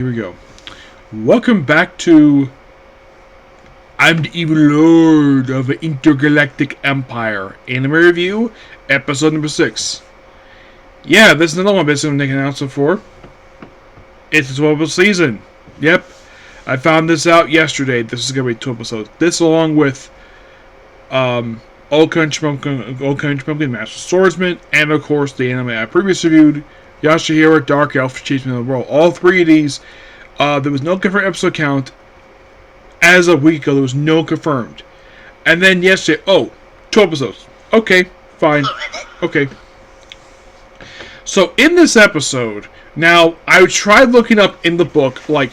Here we go. Welcome back to I'm the Evil Lord of the Intergalactic Empire Anime Review, episode number 6. Yeah, this is another one basically I'm making an announcement for. It's the 12th season. Yep. I found this out yesterday. This is going to be 2 episodes. This along with Old Country Pumpkin Master Swordsman, and of course the anime I previously reviewed, Yashahiro Dark Elf Chasing the World. All three of these, there was no confirmed episode count. As a week ago, there was no confirmed. And then yesterday, 2 episodes. Okay, fine. Okay. So in this episode, now I tried looking up in the book, like,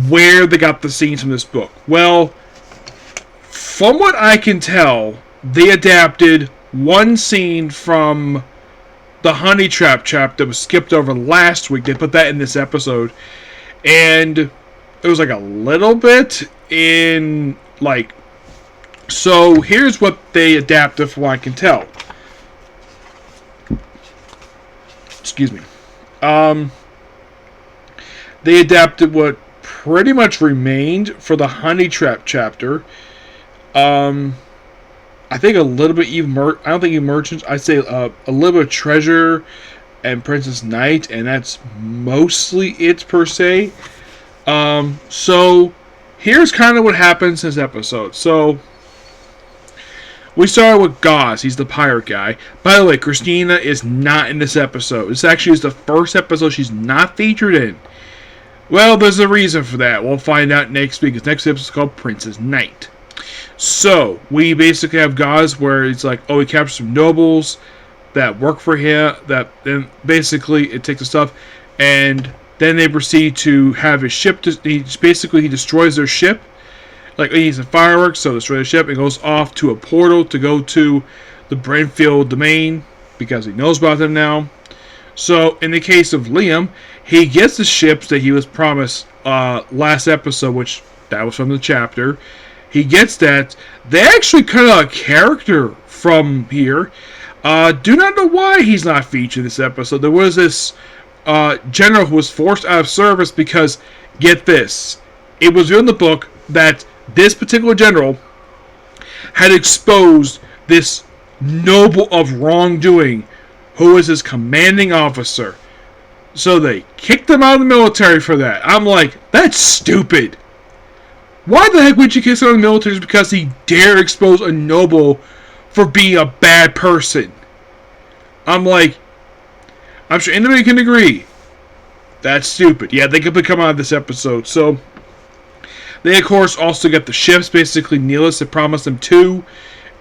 where they got the scenes from this book. Well, from what I can tell, they adapted one scene from the Honey Trap chapter that was skipped over last week. They put that in this episode. And it was like a little bit in, like... So, here's what they adapted from what I can tell. Excuse me. They adapted what pretty much remained for the Honey Trap chapter. I think a little bit even... I don't think even Merchants. I'd say a little bit of Treasure and Princess Knight, and that's mostly it per se. So here's kind of what happens in this episode. So we started with Gauze. He's the pirate guy. By the way, Christina is not in this episode. This actually is the first episode she's not featured in. Well, there's a reason for that. We'll find out next week. This next episode is called Princess Knight. So we basically have Gauze where it's like, he captures some nobles that work for him, that then basically it takes the stuff, and then they proceed to have his ship. He destroys their ship, like he needs some fireworks, so destroy the ship and goes off to a portal to go to the Brentfield domain because he knows about them now. So in the case of Liam, he gets the ships that he was promised last episode, which that was from the chapter. He gets that. They actually cut out a character from here. Do not know why he's not featured in this episode. There was this general who was forced out of service because, get this, it was in the book that this particular general had exposed this noble of wrongdoing who was his commanding officer. So they kicked him out of the military for that. I'm like, that's stupid. Why the heck would you kick someone out of the military just because he dared expose a noble for being a bad person? I'm like, I'm sure anybody can agree. That's stupid. Yeah, they could come out of this episode. So, they of course also get the ships. Basically, Neelis had promised them 2.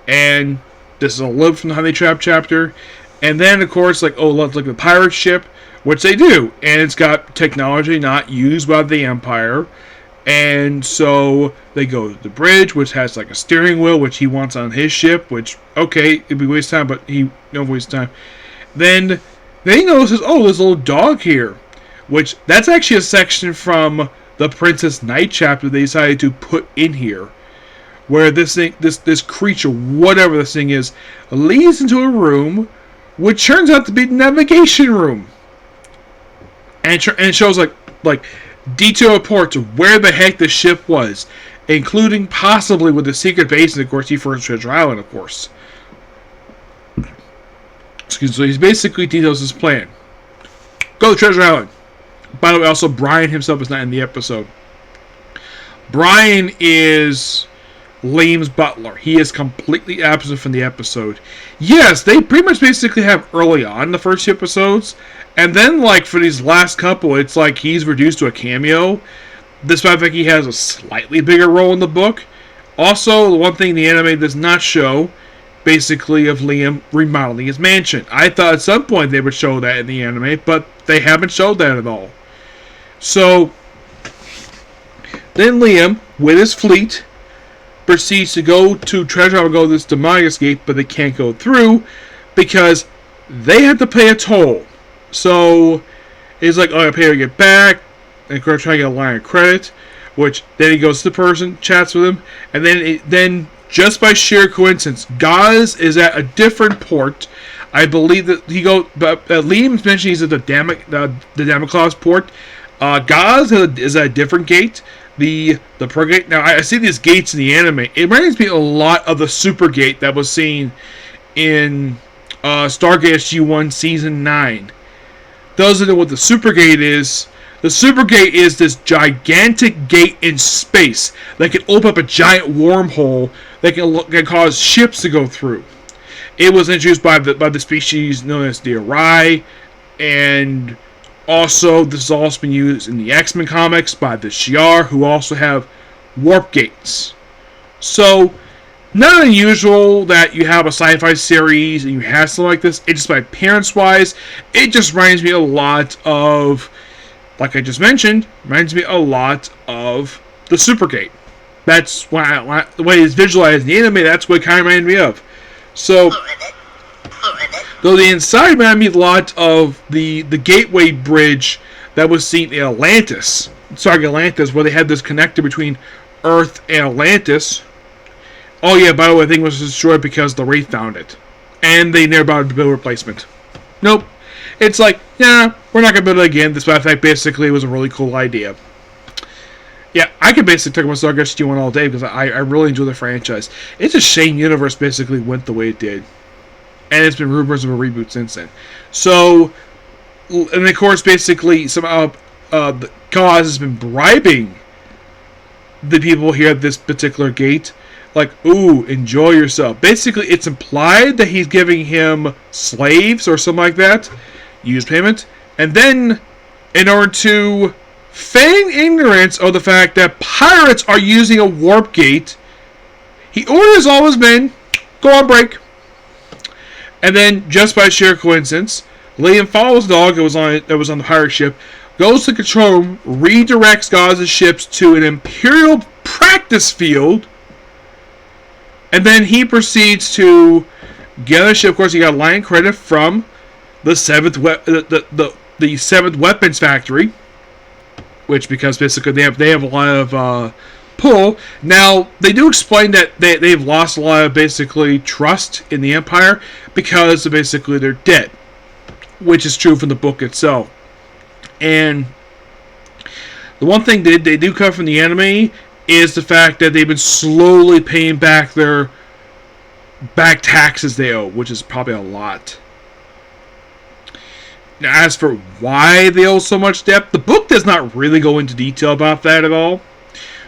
And this is a little from the Honey Trap chapter. And then, of course, let's look at the pirate ship, which they do. And it's got technology not used by the Empire. And so they go to the bridge, which has like a steering wheel, which he wants on his ship, which, okay, it'd be waste time, but he don't waste time. Then he notices, there's a little dog here, which that's actually a section from the Princess Knight chapter they decided to put in here, where this creature, whatever this thing is, leads into a room, which turns out to be the navigation room, and it shows like detailed reports of where the heck the ship was, including possibly with the secret base, and of course he first Treasure Island, of course. Excuse me, so he's basically details his plan. Go to Treasure Island. By the way, also Brian himself is not in the episode. Brian is Liam's butler. He is completely absent from the episode. Yes, they pretty much basically have early on the first 2 episodes. And then, like, for these last couple, it's like he's reduced to a cameo. Despite the fact he has a slightly bigger role in the book. Also, the one thing the anime does not show, basically, of Liam remodeling his mansion. I thought at some point they would show that in the anime, but they haven't showed that at all. So, then Liam, with his fleet, proceeds to go to Treasure Island, go to this Demonicus gate, but they can't go through because they have to pay a toll. So, he's like, I pay to get back, and of course trying to get a line of credit, which then he goes to the person, chats with him, and then just by sheer coincidence, Gauze is at a different port. I believe that Liam mentioned he's at the Damocles port. Gaz is a different gate. The Pro Gate. Now I see these gates in the anime. It reminds me a lot of the Super Gate that was seen in Stargate SG-1 Season 9. Those who know what the Super Gate is. The Super Gate is this gigantic gate in space that can open up a giant wormhole that can cause ships to go through. It was introduced by the species known as the Arai, and also this has also been used in the X-Men comics by the Shi'ar, who also have warp gates. So, not unusual that you have a sci-fi series and you have something like this. It just, by appearance-wise, it just reminds me a lot of, like I just mentioned, reminds me a lot of the Supergate. That's the way it's visualized in the anime, that's what it kind of reminded me of. So, though the inside reminded me a lot of the Gateway Bridge that was seen in Atlantis. Sorry, Atlantis, where they had this connector between Earth and Atlantis. Oh yeah, by the way, the thing was destroyed because the Wraith found it. And they never bothered to build a replacement. Nope. It's like, yeah, we're not going to build it again. Despite the fact, basically, it was a really cool idea. Yeah, I could basically talk about Stargate SG-1 all day because I really enjoy the franchise. It's a shame Universe basically went the way it did. And it's been rumors of a reboot since then. So, and of course, basically, somehow, the cause has been bribing the people here at this particular gate. Like, ooh, enjoy yourself. Basically, it's implied that he's giving him slaves or something like that. Use payment. And then, in order to feign ignorance of the fact that pirates are using a warp gate, he orders all his men, go on break. And then, just by sheer coincidence, Liam follows the dog that was on the pirate ship, goes to the control room, redirects Gaz's ships to an Imperial practice field, and then he proceeds to get on the ship. Of course, he got line credit from the seventh weapons factory, which, because basically they have a lot of pull. Now, they do explain that they've lost a lot of basically trust in the Empire because basically they're dead, which is true from the book itself. And the one thing they do cover from the anime is the fact that they've been slowly paying back their taxes they owe, which is probably a lot. Now, as for why they owe so much debt, the book does not really go into detail about that at all.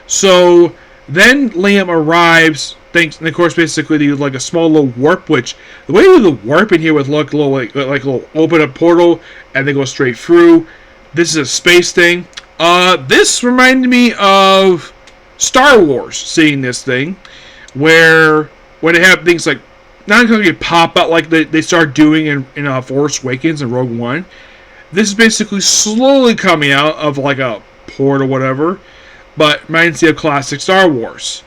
So then Liam arrives, thanks, and of course, basically they do like a small little warp, which the way they do the warp in here with like a little open up portal, and they go straight through. This is a space thing. This reminded me of Star Wars, seeing this thing, where they have things like, not going to pop out like they start doing in Force Awakens and Rogue One. This is basically slowly coming out of like a port or whatever, but reminds me of classic Star Wars.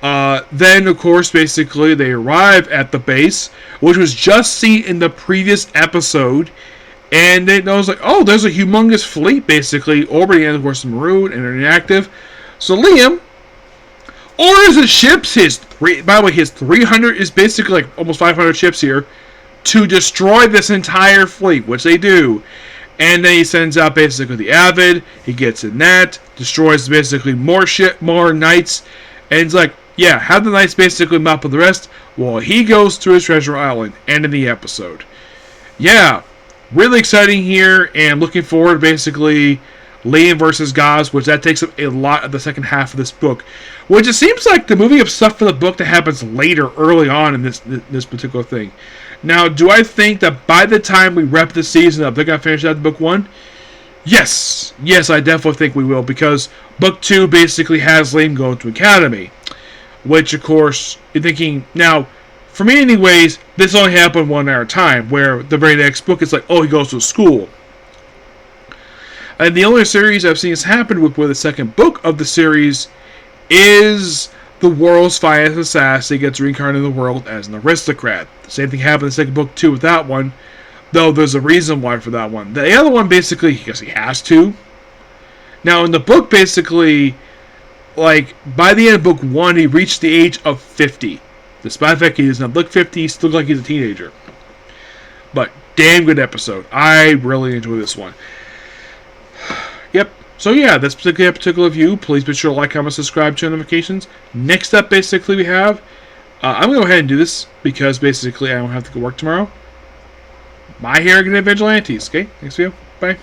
Then, of course, basically they arrive at the base, which was just seen in the previous episode, and it was like, oh, there's a humongous fleet basically orbiting, and of course, maroon and inactive. So Liam orders the ships, by the way, his 300 is basically like almost 500 ships here, to destroy this entire fleet, which they do. And then he sends out basically the Avid, he gets in that, destroys basically more knights, and he's like, yeah, have the knights basically mop with the rest, while he goes to his treasure island, end of the episode. Yeah, really exciting here, and looking forward to basically Liam versus Gaz, which that takes up a lot of the second half of this book. Which it seems like the moving of stuff from the book that happens later, early on in this particular thing. Now, do I think that by the time we wrap this season up, they're going to finish out book 1? Yes. Yes, I definitely think we will, because book 2 basically has Liam going to Academy. Which, of course, you're thinking, now, for me anyways, this only happened 1 hour at a time, where the very next book is like, oh, he goes to school. And the only series I've seen this happen with the second book of the series is the world's finest assassin gets reincarnated in the world as an aristocrat. The same thing happened in the second book too with that one, though there's a reason why for that one. The other one basically, because he has to. Now in the book basically, like by the end of book 1, he reached the age of 50. Despite the fact he does not look 50, he still looks like he's a teenager. But damn good episode. I really enjoy this one. Yep. So yeah, that's basically a particular review. Please be sure to like, comment, subscribe, turn notifications. Next up, basically, we have... I'm going to go ahead and do this because basically I don't have to go work tomorrow. My Hero Vigilantes. Okay, thanks for you. Bye.